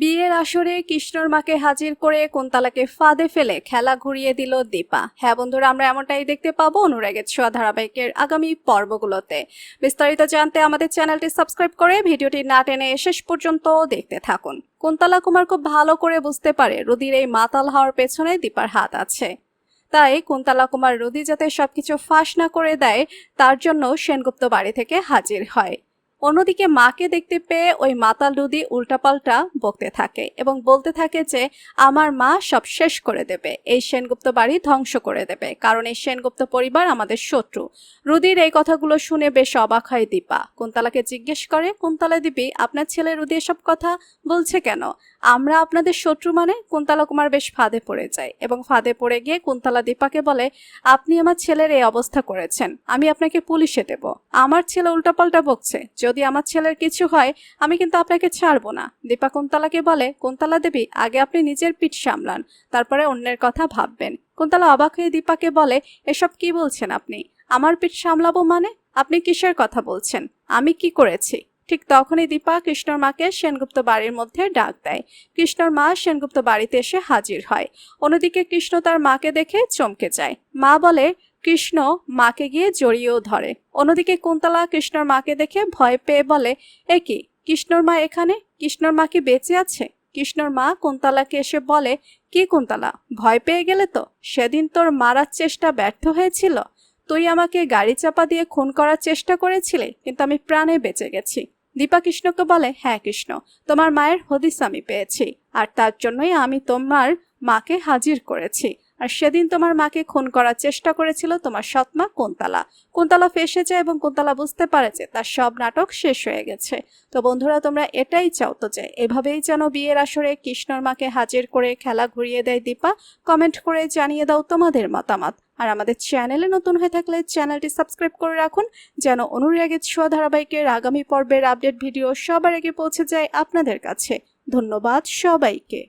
বিয়ের আসরে কৃষ্ণর মাকে হাজির করে কুন্তলাকে ফাঁদে ফেলে খেলা ঘুরিয়ে দিল দীপা। হ্যাঁ বন্ধুরা, আমরা এমনটাই দেখতে পাবো অনুরাগের ছোঁয়া ধারাবাহিকের আগামী পর্বগুলোতে। বিস্তারিত জানতে আমাদের চ্যানেলটি সাবস্ক্রাইব করে ভিডিওটি না টেনে শেষ পর্যন্ত দেখতে থাকুন। কুন্তলা কুমার খুব ভালো করে বুঝতে পারে রুদির এই মাতাল হওয়ার পেছনে দীপার হাত আছে। তাই কুন্তলা কুমার রুদি যাতে সবকিছু ফাঁস না করে দেয় তার জন্য সেনগুপ্ত বাড়ি থেকে হাজির হয়। অন্যদিকে মাকে দেখতে পেয়ে ওই মাতাল রুদি উল্টাপাল্টা বকতে থাকে এবং বলতে থাকে যে আমার মা সব শেষ করে দেবে, এই সেনগুপ্ত বাড়ি ধ্বংস করে দেবে, কারণ এই সেনগুপ্ত পরিবার আমাদের শত্রু। রুদির এই কথাগুলো শুনে বেশ অবাক হয় দীপা। কুন্তলাকে জিজ্ঞেস করে, কুন্তলা দিবি, আপনার ছেলে রুদি এসব কথা বলছে কেন? আমরা আপনাদের শত্রু মানে? কুন্তলা কুমার বেশ ফাঁদে পড়ে যায় এবং ফাঁদে পড়ে গিয়ে কুন্তলা দীপাকে বলে, আপনি আমার ছেলের এই অবস্থা করেছেন, আমি আপনাকে পুলিশে দেব। আমার ছেলে উল্টাপাল্টা বকছে, যদি আমার ছেলের কিছু হয় আমি কিন্তু আপনাকে ছাড়বো না। দীপা কুন্তলাকে বলে, কুন্তলা দেবী, আগে আপনি নিজের পিঠ সামলান, তারপরে অন্যের কথা ভাববেন। কুন্তলা অবাক হয়ে দীপাকে বলে, এসব কি বলছেন আপনি? আমার পিঠ সামলাবো মানে? আপনি কিসের কথা বলছেন? আমি কি করেছি? ঠিক তখনই দীপা কৃষ্ণর মাকে সেনগুপ্ত বাড়ির মধ্যে ডাক দেয়। কৃষ্ণর মা সেনগুপ্ত বাড়িতে এসে হাজির হয়। অন্যদিকে কৃষ্ণ তার মাকে দেখে চমকে যায়। মা বলে, কৃষ্ণ মাকে গিয়ে জড়িয়েও ধরে। অন্যদিকে কুন্তলা কৃষ্ণর মাকে দেখে ভয় পেয়ে বলে, এ কি, কৃষ্ণর মা এখানে? কৃষ্ণর মা কি বেঁচে আছে? কৃষ্ণর মা কুন্তলাকে এসে বলে, কি কুন্তলা, ভয় পেয়ে গেলে তো? সেদিন তোর মারার চেষ্টা ব্যর্থ হয়েছিল। তুই আমাকে গাড়ি চাপা দিয়ে খুন করার চেষ্টা করেছিলে, কিন্তু আমি প্রাণে বেঁচে গেছি। দীপা কৃষ্ণকে বলে, হ্যাঁ কৃষ্ণ, তোমার মায়ের হদিস আমি পেয়েছি, আর তার জন্যই আমি তোমার মাকে হাজির করেছি। আর সেদিন তোমার মাকে খুন করার চেষ্টা করেছিল তোমার সৎমা কুন্তলা। কুন্তলা ফেঁসে যায় এবং কুন্তলা বুঝতে পারে যে তার সব নাটক শেষ হয়ে গেছে। তো বন্ধুরা, তোমরা এটাই চাও তো যে এভাবেই যেন বিয়ের আসরে কৃষ্ণর মাকে হাজির করে খেলা ঘুরিয়ে দেয় দীপা? কমেন্ট করে জানিয়ে দাও তোমাদের মতামত। আর আমাদের চ্যানেলে নতুন হয়ে থাকলে চ্যানেলটি সাবস্ক্রাইব করে রাখুন, যেন অনুরাগের ছোঁয়া ধারাবাহিকের আগামী পর্বের আপডেট ভিডিও সবার আগে পৌঁছে যায় আপনাদের কাছে। ধন্যবাদ সবাইকে।